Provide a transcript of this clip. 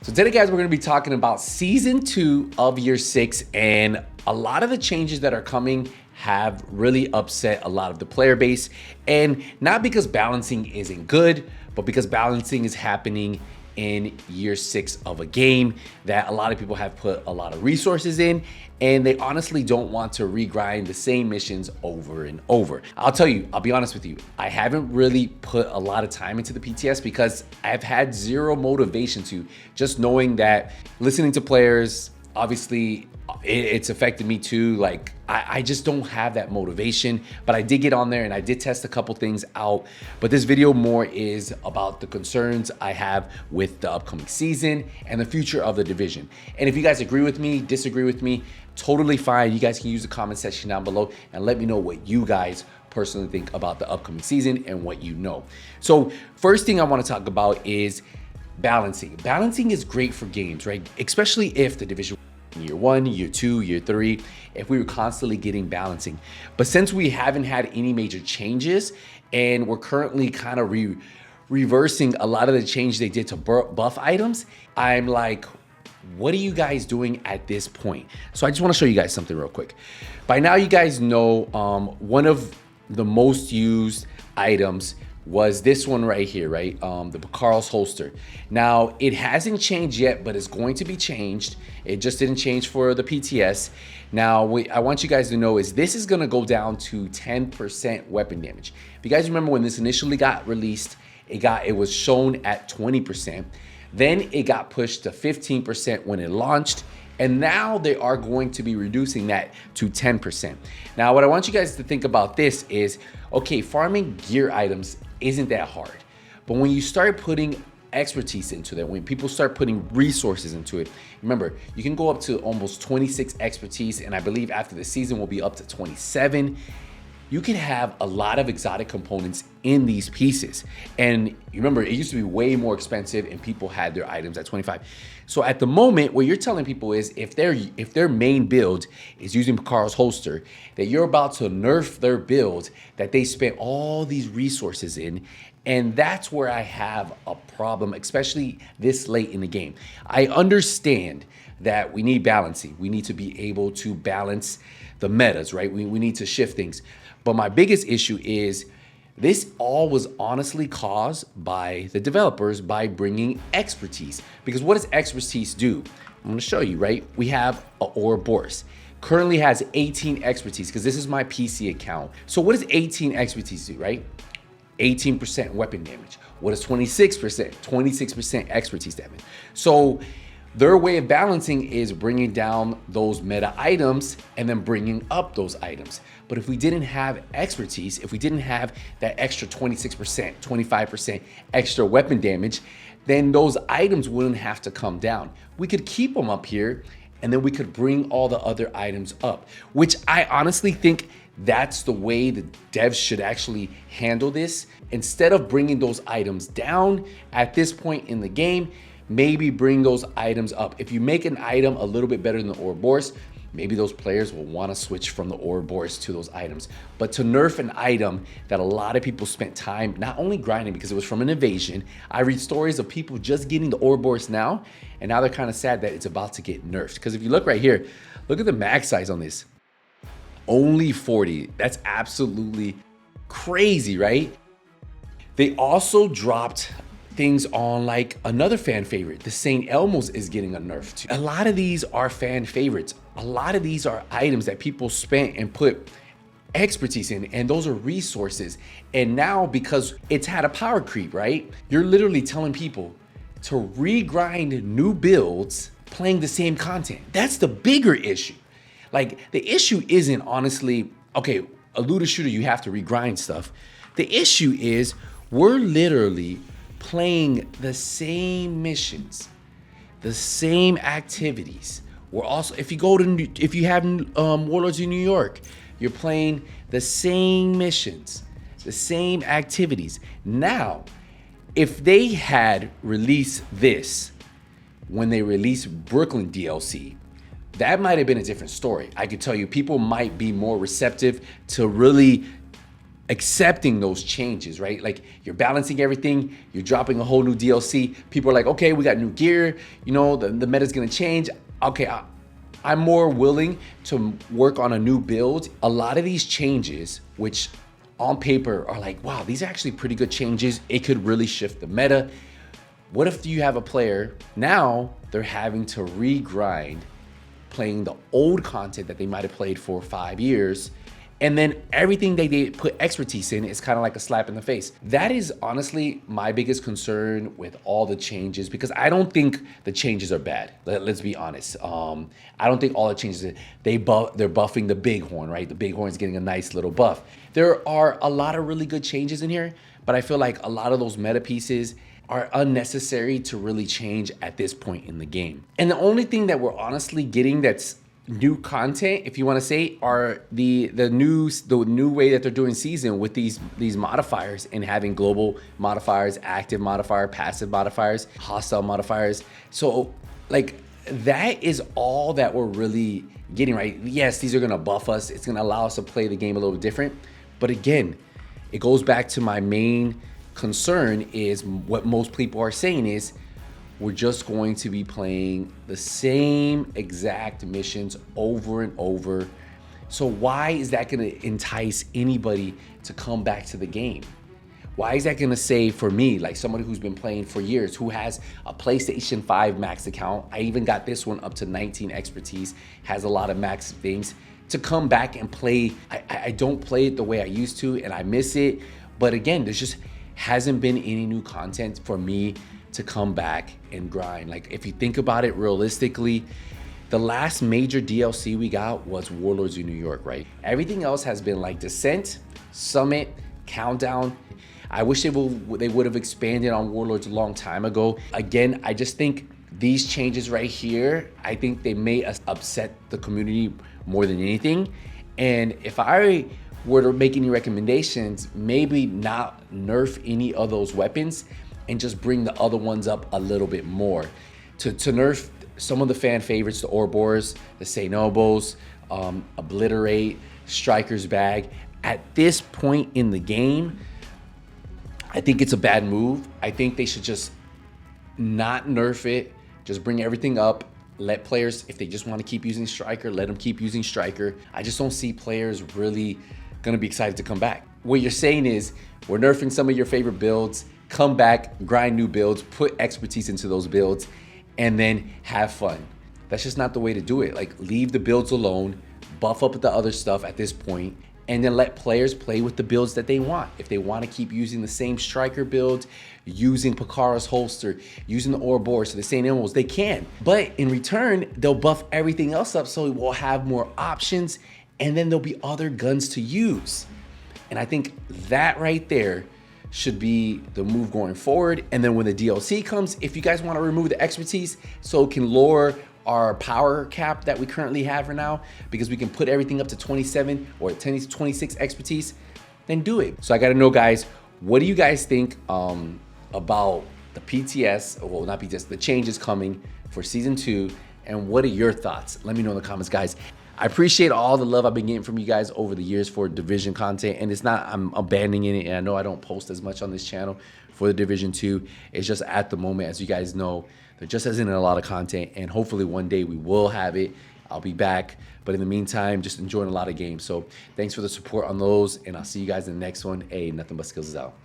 So today, guys, we're gonna be talking about season 2 of year 6, and a lot of the changes that are coming have really upset a lot of the player base, and not because balancing isn't good, but because balancing is happening in year 6 of a game that a lot of people have put a lot of resources in, and they honestly don't want to regrind the same missions over and over. I'll tell you, I'll be honest with you, I haven't really put a lot of time into the PTS because I've had zero motivation to, just knowing that listening to players, obviously it's affected me too. Like I just don't have that motivation, but I did get on there and I did test a couple things out. But this video more is about the concerns I have with the upcoming season and the future of the division. And if you guys agree with me, disagree with me, totally fine. You guys can use the comment section down below and let me know what you guys personally think about the upcoming season and what you know. So first thing I want to talk about is balancing. Balancing is great for games, right? Especially if the division year 1, year 2, year 3, if we were constantly getting balancing. But since we haven't had any major changes and we're currently kind of reversing a lot of the change they did to buff items, I'm like, what are you guys doing at this point? So I just want to show you guys something real quick. By now you guys know one of the most used items was this one right here, right? The Carl's holster. Now, it hasn't changed yet, but it's going to be changed. It just didn't change for the PTS. Now, I want you guys to know is this is gonna go down to 10% weapon damage. If you guys remember when this initially got released, it was shown at 20%. Then it got pushed to 15% when it launched. And now they are going to be reducing that to 10%. Now, what I want you guys to think about this is, okay, farming gear items isn't that hard. But when you start putting expertise into that, when people start putting resources into it, remember, you can go up to almost 26 expertise, and I believe after the season will be up to 27. You can have a lot of exotic components in these pieces. And you remember, it used to be way more expensive and people had their items at 25. So at the moment, what you're telling people is if their main build is using Carl's holster, that you're about to nerf their build that they spent all these resources in. And that's where I have a problem, especially this late in the game. I understand that we need balancing. We need to be able to balance the metas, right? We need to shift things. But my biggest issue is this all was honestly caused by the developers by bringing expertise. Because what does expertise do? I'm gonna show you, right? We have an Ouroboros. Currently has 18 expertise because this is my PC account. So what does 18 expertise do, right? 18% weapon damage. What is 26%? 26% expertise damage. So their way of balancing is bringing down those meta items and then bringing up those items. But if we didn't have expertise, if we didn't have that extra 26%, 25% extra weapon damage, then those items wouldn't have to come down. We could keep them up here and then we could bring all the other items up, which I honestly think that's the way the devs should actually handle this. Instead of bringing those items down at this point in the game, maybe bring those items up. If you make an item a little bit better than the Ouroboros, maybe those players will want to switch from the Ouroboros to those items. But to nerf an item that a lot of people spent time not only grinding because it was from an invasion, I read stories of people just getting the Ouroboros now, and now they're kind of sad that it's about to get nerfed. Because if you look right here, look at the max size on this. Only 40. That's absolutely crazy, right? They also dropped things on like another fan favorite. The St. Elmo's is getting a nerf too. A lot of these are fan favorites. A lot of these are items that people spent and put expertise in, and those are resources. And now because it's had a power creep, right? You're literally telling people to regrind new builds playing the same content. That's the bigger issue. Like the issue isn't honestly, okay, a looter shooter, you have to regrind stuff. The issue is we're literally playing the same missions, the same activities. We're also, if you have Warlords in New York, you're playing the same missions, the same activities. Now, if they had released this when they released Brooklyn DLC, that might have been a different story. I could tell you people might be more receptive to really accepting those changes, right? Like you're balancing everything, you're dropping a whole new DLC. People are like, okay, we got new gear, you know, the meta's gonna change. Okay, I'm more willing to work on a new build. A lot of these changes, which on paper are like, wow, these are actually pretty good changes. It could really shift the meta. What if you have a player, now they're having to re-grind playing the old content that they might have played for 5 years, and then everything they put expertise in is kind of like a slap in the face. That is honestly my biggest concern with all the changes, because I don't think the changes are bad. Let's be honest. I don't think all the changes, they're buffing the Bighorn, right? The Bighorn's getting a nice little buff. There are a lot of really good changes in here, but I feel like a lot of those meta pieces are unnecessary to really change at this point in the game. And the only thing that we're honestly getting that's new content, if you want to say, are the new way that they're doing season with these modifiers and having global modifiers, active modifier, passive modifiers, hostile modifiers. So like that is all that we're really getting, right? Yes, these are gonna buff us. It's gonna allow us to play the game a little different. But again, it goes back to my main concern is what most people are saying is we're just going to be playing the same exact missions over and over. So why is that going to entice anybody to come back to the game? Why is that going to say, for me, like somebody who's been playing for years, who has a PlayStation 5 max account, I even got this one up to 19 expertise, has a lot of max things, to come back and play? I don't play it the way I used to, and I miss it. But again, there's just hasn't been any new content for me to come back and grind. Like if you think about it realistically, the last major DLC we got was Warlords of New York, right? Everything else has been like Descent, Summit, Countdown. I wish they would have expanded on Warlords a long time ago. Again, I just think these changes right here, I think they may upset the community more than anything. And if I were to make any recommendations, maybe not nerf any of those weapons and just bring the other ones up a little bit more. To nerf some of the fan favorites, the Ouroboros, the St. Nobos, Obliterate, Striker's Bag. At this point in the game, I think it's a bad move. I think they should just not nerf it, just bring everything up. Let players, if they just want to keep using Striker, let them keep using Striker. I just don't see players really gonna be excited to come back. What you're saying is, we're nerfing some of your favorite builds, come back, grind new builds, put expertise into those builds, and then have fun. That's just not the way to do it. Like, leave the builds alone, buff up the other stuff at this point, and then let players play with the builds that they want. If they want to keep using the same Striker build, using Picara's holster, using the Ouroboros, so the St. Elmo's, they can. But in return, they'll buff everything else up so we'll have more options, and then there'll be other guns to use. And I think that right there should be the move going forward. And then when the DLC comes, if you guys want to remove the expertise so it can lower our power cap that we currently have right now, because we can put everything up to 27 or 26 expertise, then do it. So I got to know, guys, what do you guys think about the PTS, well, not PTS, the changes coming for season 2, and what are your thoughts? Let me know in the comments, guys. I appreciate all the love I've been getting from you guys over the years for Division content, and it's not I'm abandoning it, and I know I don't post as much on this channel for the Division 2. It's just at the moment, as you guys know, there just isn't a lot of content, and hopefully one day we will have it. I'll be back, but in the meantime, just enjoying a lot of games. So thanks for the support on those, and I'll see you guys in the next one. Hey, Nothing But Skills is out.